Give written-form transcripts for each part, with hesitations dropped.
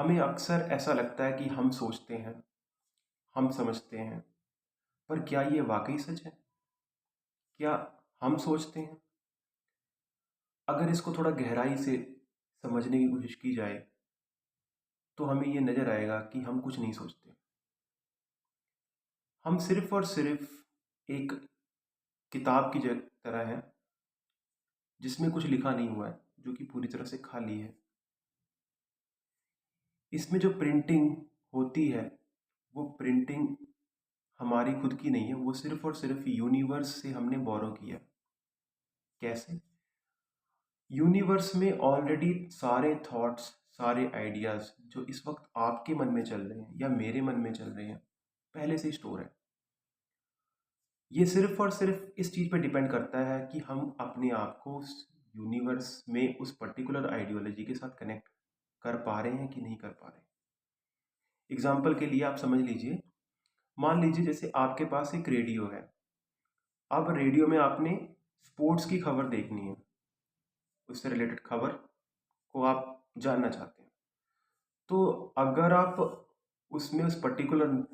हमें अक्सर ऐसा लगता है कि हम सोचते हैं, हम समझते हैं, पर क्या ये वाकई सच है? क्या हम सोचते हैं? अगर इसको थोड़ा गहराई से समझने की कोशिश की जाए, तो हमें ये नज़र आएगा कि हम कुछ नहीं सोचते। हम सिर्फ और सिर्फ एक किताब की तरह है, जिसमें कुछ लिखा नहीं हुआ है, जो कि पूरी तरह से खाली है। इसमें जो प्रिंटिंग होती है, वो प्रिंटिंग हमारी खुद की नहीं है, वो सिर्फ और सिर्फ यूनिवर्स से हमने बोरो किया। कैसे? यूनिवर्स में ऑलरेडी सारे थॉट्स, सारे आइडियाज जो इस वक्त आपके मन में चल रहे हैं या मेरे मन में चल रहे हैं, पहले से स्टोर है। ये सिर्फ और सिर्फ इस चीज़ पे डिपेंड करता है कि हम अपने आप को उस यूनिवर्स में उस पर्टिकुलर आइडियोलॉजी के साथ कनेक्ट कर पा रहे हैं कि नहीं कर पा रहे। एग्जाम्पल के लिए आप समझ लीजिए, मान लीजिए जैसे आपके पास एक रेडियो है। अब रेडियो में आपने स्पोर्ट्स की खबर देखनी है, उससे रिलेटेड खबर को आप जानना चाहते हैं। तो अगर आप उसमें उस पर्टिकुलर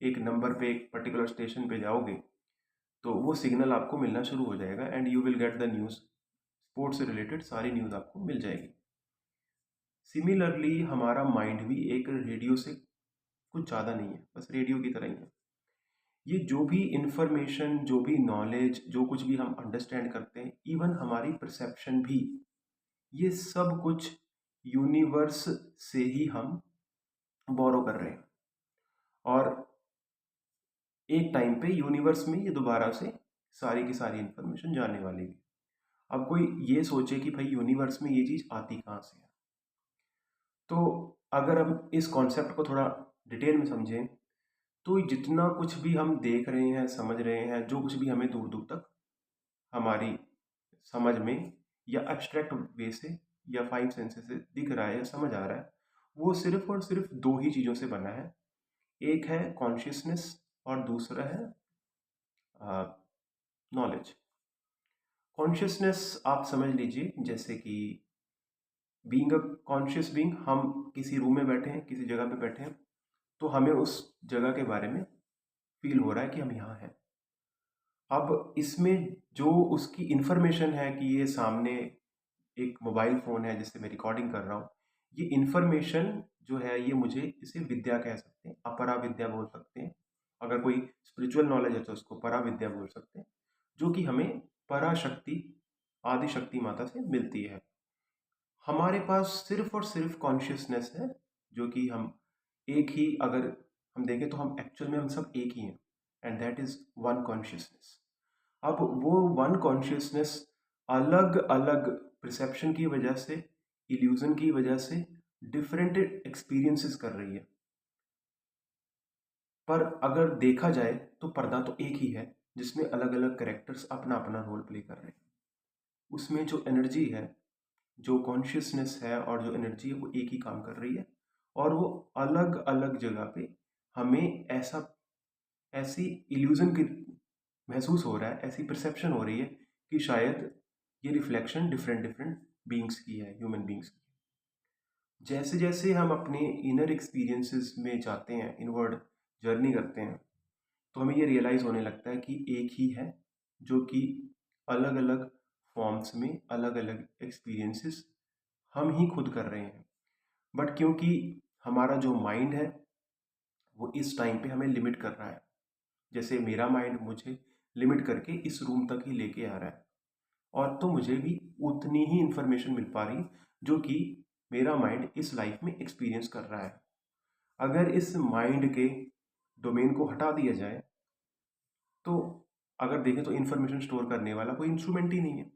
एक नंबर पे, एक पर्टिकुलर स्टेशन पे जाओगे, तो वो सिग्नल आपको मिलना शुरू हो जाएगा and you will get the news. Sports से रिलेटेड सारी न्यूज़ आपको मिल जाएगी। सिमिलरली हमारा माइंड भी एक रेडियो से कुछ ज़्यादा नहीं है, बस रेडियो की तरह ही है। ये जो भी इंफॉर्मेशन, जो भी नॉलेज, जो कुछ भी हम अंडरस्टैंड करते हैं, इवन हमारी परसेप्शन भी, ये सब कुछ यूनिवर्स से ही हम बोरो कर रहे हैं। और एक टाइम पे यूनिवर्स में ये दोबारा से सारी की सारी इंफॉर्मेशन जाने वाली है। अब कोई ये सोचे कि भाई यूनिवर्स में ये चीज़ आती कहाँ से है। तो अगर हम इस कॉन्सेप्ट को थोड़ा डिटेल में समझें, तो जितना कुछ भी हम देख रहे हैं, समझ रहे हैं, जो कुछ भी हमें दूर दूर तक हमारी समझ में या एब्स्ट्रैक्ट वे से या फाइव सेंसेस से दिख रहा है या समझ आ रहा है, वो सिर्फ और सिर्फ दो ही चीज़ों से बना है। एक है कॉन्शियसनेस और दूसरा है नॉलेज। कॉन्शियसनेस आप समझ लीजिए जैसे कि बीइंग अ कॉन्शियस बीइंग, हम किसी रूम में बैठे हैं, किसी जगह पे बैठे हैं, तो हमें उस जगह के बारे में फील हो रहा है कि हम यहाँ हैं। अब इसमें जो उसकी इंफॉर्मेशन है कि ये सामने एक मोबाइल फ़ोन है जिससे मैं रिकॉर्डिंग कर रहा हूँ, ये इंफॉर्मेशन जो है, ये मुझे इसे विद्या कह सकते हैं, अपरा विद्या बोल सकते हैं। अगर कोई स्पिरिचुअल नॉलेज है तो उसको परा विद्या बोल सकते हैं, जो कि हमें पराशक्ति, आदि शक्ति माता से मिलती है। हमारे पास सिर्फ और सिर्फ कॉन्शियसनेस है, जो कि हम एक ही, अगर हम देखें तो हम एक्चुअल में हम सब एक ही हैं, and that is one consciousness. अब वो वन कॉन्शियसनेस अलग अलग परसेप्शन की वजह से, इल्यूजन की वजह से डिफरेंट एक्सपीरियंसेस कर रही है। पर अगर देखा जाए तो पर्दा तो एक ही है, जिसमें अलग अलग कैरेक्टर्स अपना अपना रोल प्ले कर रहे हैं। उसमें जो एनर्जी है, जो कॉन्शियसनेस है और जो एनर्जी है, वो एक ही काम कर रही है। और वो अलग अलग जगह पे हमें ऐसा, ऐसी इल्यूजन की महसूस हो रहा है, ऐसी परसेप्शन हो रही है कि शायद ये रिफ्लेक्शन डिफरेंट डिफरेंट बीइंग्स की है, ह्यूमन बीइंग्स की। जैसे जैसे हम अपने इनर एक्सपीरियंसेस में जाते हैं, इनवर्ड जर्नी करते हैं, तो हमें ये रियलाइज़ होने लगता है कि एक ही है, जो कि अलग अलग फॉर्म्स में अलग अलग एक्सपीरियंसेस हम ही खुद कर रहे हैं। बट क्योंकि हमारा जो माइंड है, वो इस टाइम पे हमें लिमिट कर रहा है। जैसे मेरा माइंड मुझे लिमिट करके इस रूम तक ही लेके आ रहा है, और तो मुझे भी उतनी ही इंफॉर्मेशन मिल पा रही जो कि मेरा माइंड इस लाइफ में एक्सपीरियंस कर रहा है। अगर इस माइंड के डोमेन को हटा दिया जाए, तो अगर देखें तो इंफॉर्मेशन स्टोर करने वाला कोई इंस्ट्रूमेंट ही नहीं है,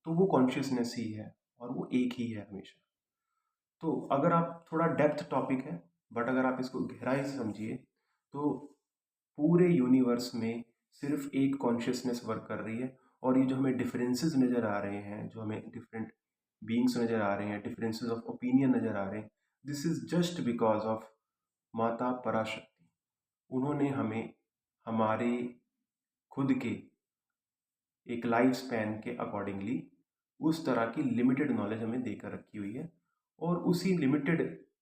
तो वो कॉन्शियसनेस ही है, और वो एक ही है हमेशा। तो अगर आप थोड़ा डेप्थ टॉपिक है, बट अगर आप इसको गहराई से समझिए, तो पूरे यूनिवर्स में सिर्फ एक कॉन्शियसनेस वर्क कर रही है। और ये जो हमें डिफरेंसेस नज़र आ रहे हैं, जो हमें डिफरेंट बीइंग्स नज़र आ रहे हैं, डिफरेंसेस ऑफ ओपिनियन नज़र आ रहे हैं, this is just because of माता पराशक्ति। उन्होंने हमें हमारे खुद के एक लाइफ स्पैन के अकॉर्डिंगली उस तरह की लिमिटेड नॉलेज हमें देकर रखी हुई है। और उसी लिमिटेड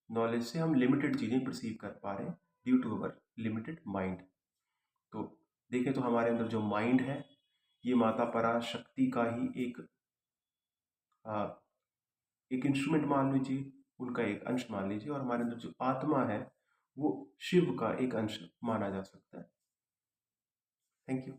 नॉलेज से हम लिमिटेड चीज़ें परसीव कर पा रहे हैं due to our limited mind. तो देखें तो हमारे अंदर जो माइंड है, ये माता पराशक्ति का ही आ, एक इंस्ट्रूमेंट मान लीजिए, उनका एक अंश मान लीजिए, और हमारे अंदर जो आत्मा है वो शिव का एक अंश माना जा सकता है। Thank you.